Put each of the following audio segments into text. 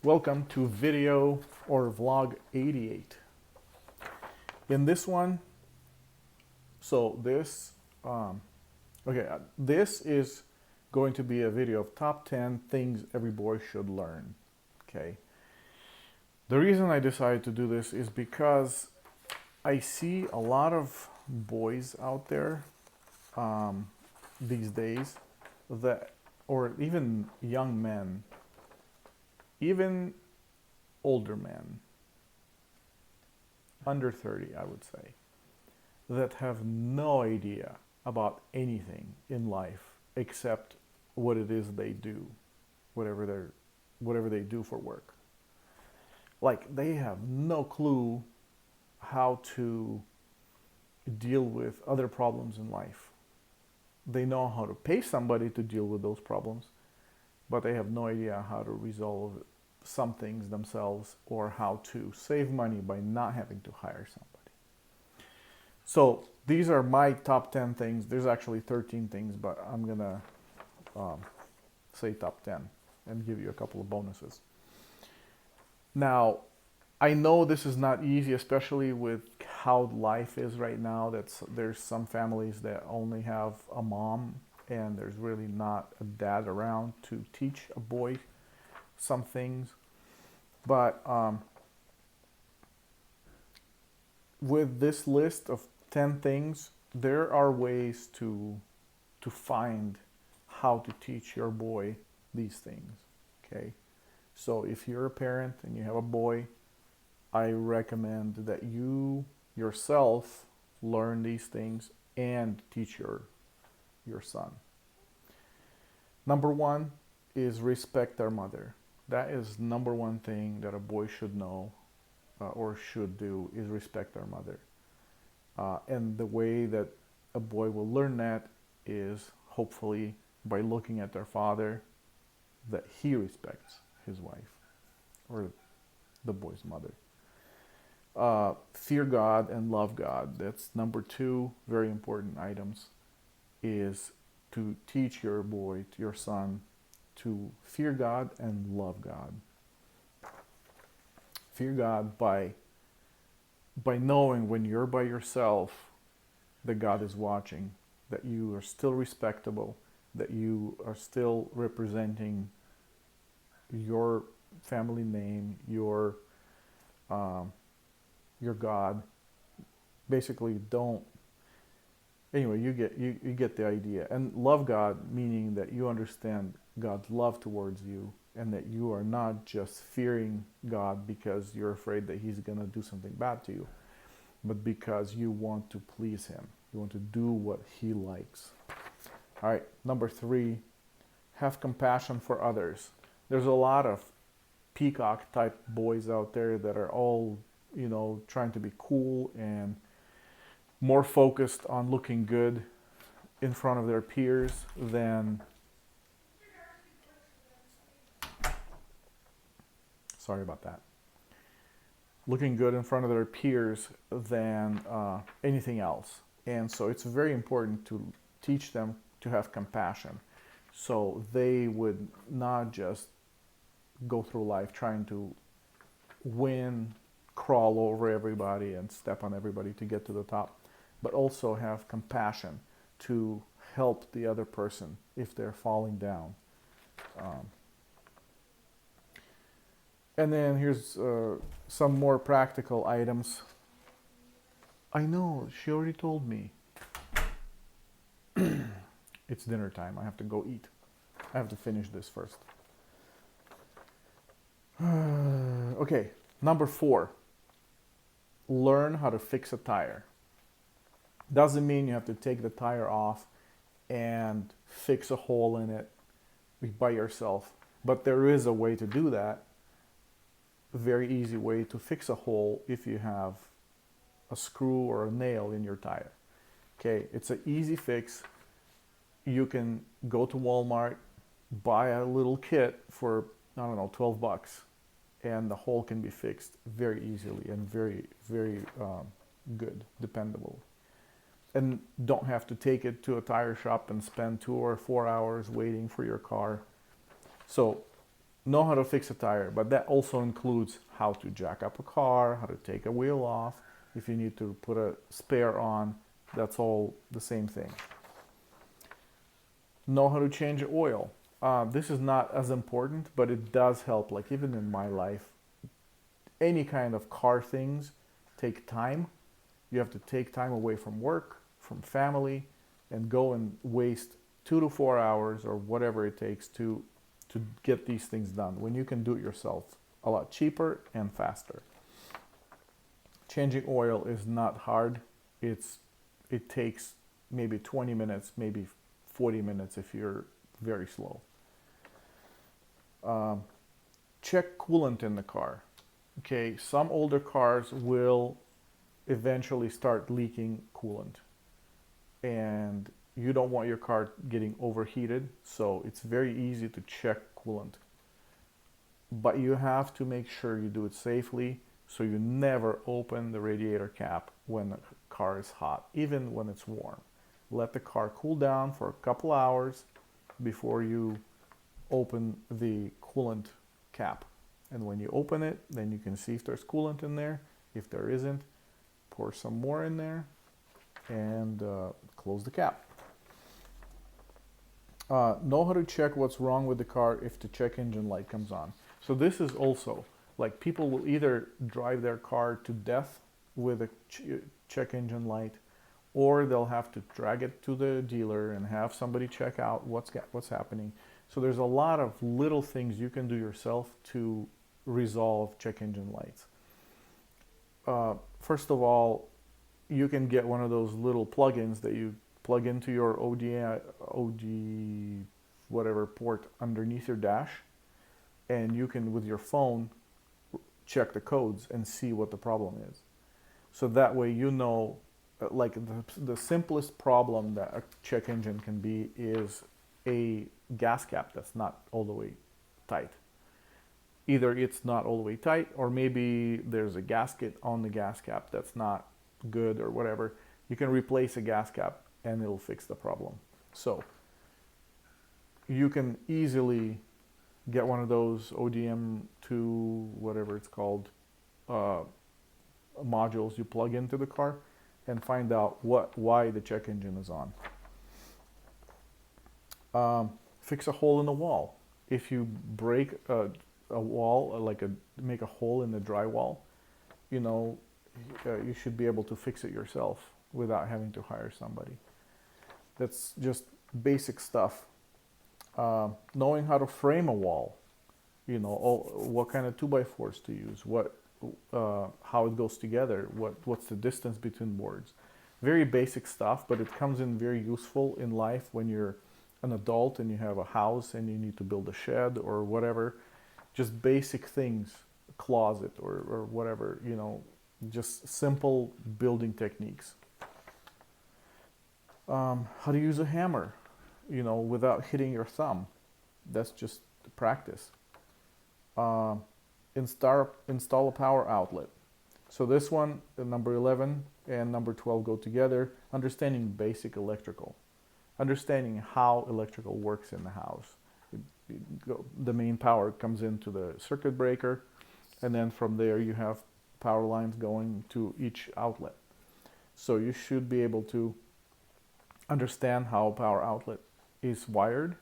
Welcome to video or vlog 88. In this one, so this, this is going to be a video of top 10 things every boy should learn. Okay. The reason I decided to do this is because I see a lot of boys out there these days that, or even young men, even older men, under 30, I would say, that have no idea about anything in life except what it is they do, whatever they do for work. Like, they have no clue how to deal with other problems in life. They know how to pay somebody to deal with those problems, but they have no idea how to resolve some things themselves or how to save money by not having to hire somebody. So these are my top 10 things. There's actually 13 things, but I'm gonna say top 10 and give you a couple of bonuses. Now, I know this is not easy, especially with how life is right now. There's some families that only have a mom and there's really not a dad around to teach a boy some things. But with this list of 10 things, there are ways to find how to teach your boy these things. Okay, so if you're a parent and you have a boy, I recommend that you yourself learn these things and teach your son. Number one is respect their mother. That is number one thing that a boy should know or should do, is respect their mother. And the way that a boy will learn that is hopefully by looking at their father, that he respects his wife or the boy's mother. Fear God and love God. That's number two, very important items, is to teach your boy, to your son, to fear God and love God. Fear God by knowing when you're by yourself that God is watching, that you are still respectable, that you are still representing your family name, your God. Basically, you get the idea. And love God, meaning that you understand God's love towards you and that you are not just fearing God because you're afraid that he's going to do something bad to you, but because you want to please him. You want to do what he likes. All right, number three, have compassion for others. There's a lot of peacock type boys out there that are all, trying to be cool and more focused on looking good in front of their peers than, sorry about that, looking good in front of their peers than anything else. And so it's very important to teach them to have compassion, so they would not just go through life trying to win, crawl over everybody and step on everybody to get to the top, but also have compassion to help the other person if they're falling down. And then here's some more practical items. I know, she already told me. It's dinner time. I have to go eat. I have to finish this first. Okay, number four. Learn how to fix a tire. Doesn't mean you have to take the tire off and fix a hole in it by yourself. But there is a way to do that. A very easy way to fix a hole if you have a screw or a nail in your tire. Okay, it's an easy fix. You can go to Walmart, buy a little kit for, I don't know, $12, and the hole can be fixed very easily and very, very good, dependable. And don't have to take it to a tire shop and spend 2 or 4 hours waiting for your car. So know how to fix a tire, but that also includes how to jack up a car, how to take a wheel off, if you need to put a spare on, that's all the same thing. Know how to change oil. This is not as important, but it does help. Like even in my life, any kind of car things take time. You have to take time away from work, from family, and go and waste 2 to 4 hours or whatever it takes to get these things done when you can do it yourself a lot cheaper and faster. Changing oil is not hard. It takes maybe 20 minutes, maybe 40 minutes if you're very slow. Check coolant in the car. Okay, some older cars will eventually start leaking coolant, and you don't want your car getting overheated, so it's very easy to check coolant. But you have to make sure you do it safely, so you never open the radiator cap when the car is hot, even when it's warm. Let the car cool down for a couple hours before you open the coolant cap. And when you open it, then you can see if there's coolant in there. If there isn't, pour some more in there and close the cap. Know how to check what's wrong with the car if the check engine light comes on. So this is also, like, people will either drive their car to death with a check engine light, or they'll have to drag it to the dealer and have somebody check out what's happening. So there's a lot of little things you can do yourself to resolve check engine lights. First of all, you can get one of those little plugins that you plug into your OD whatever port underneath your dash, and you can, with your phone, check the codes and see what the problem is. So that way you know, like the simplest problem that a check engine can be is a gas cap that's not all the way tight. Either it's not all the way tight, or maybe there's a gasket on the gas cap that's not good or whatever. You can replace a gas cap and it'll fix the problem. So you can easily get one of those ODM2, whatever it's called, modules you plug into the car and find out why the check engine is on. Fix a hole in the wall. If you break a wall, make a hole in the drywall, you should be able to fix it yourself without having to hire somebody. That's just basic stuff. Knowing how to frame a wall, what kind of 2x4s to use, how it goes together, what's the distance between boards. Very basic stuff, but it comes in very useful in life when you're an adult and you have a house and you need to build a shed or whatever. Just basic things, a closet or whatever, just simple building techniques. How to use a hammer, without hitting your thumb. That's just practice. Install a power outlet. So this one, number 11 and number 12 go together. Understanding basic electrical. Understanding how electrical works in the house. The main power comes into the circuit breaker, and then from there you have power lines going to each outlet. So you should be able to understand how a power outlet is wired,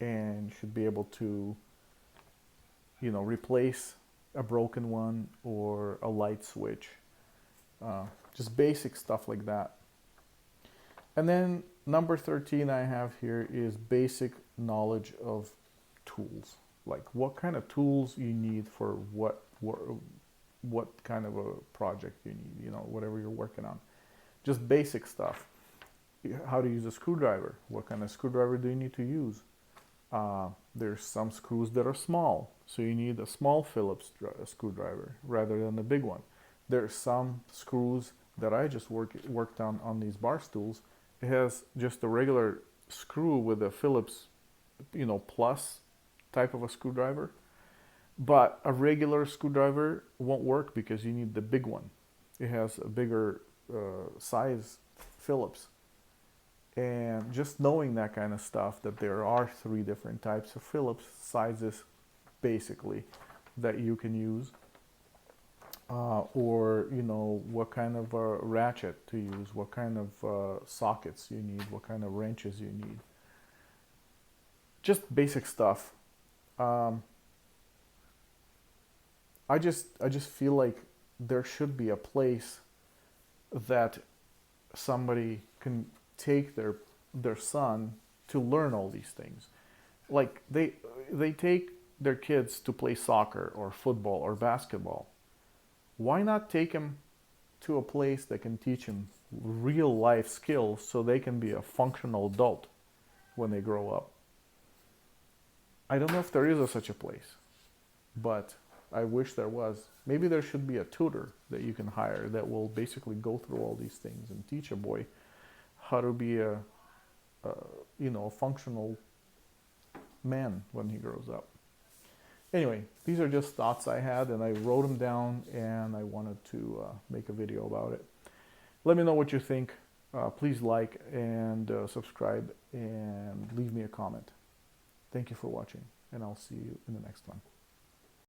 and should be able to replace a broken one or a light switch. Just basic stuff like that. And then number 13 I have here is basic knowledge of tools. Like what kind of tools you need for what kind of a project you need, whatever you're working on. Just basic stuff. How to use a screwdriver. What kind of screwdriver do you need to use? There's some screws that are small, so you need a small Phillips screwdriver rather than a big one. There's some screws that I just worked on these bar stools. It has just a regular screw with a Phillips, plus type of a screwdriver. But a regular screwdriver won't work because you need the big one. It has a bigger size Phillips. And just knowing that kind of stuff, that there are 3 different types of Phillips sizes, basically, that you can use. Or, you know, what kind of ratchet to use, what kind of sockets you need, what kind of wrenches you need. Just basic stuff. Um, I just feel like there should be a place that somebody can take their son to learn all these things. Like they take their kids to play soccer or football or basketball. Why not take them to a place that can teach them real life skills so they can be a functional adult when they grow up? I don't know if there is such a place, but I wish there was. Maybe there should be a tutor that you can hire that will basically go through all these things and teach a boy how to be a you know, a functional man when he grows up. Anyway, these are just thoughts I had, and I wrote them down, and I wanted to make a video about it. Let me know what you think. Please like and subscribe, and leave me a comment. Thank you for watching, and I'll see you in the next one.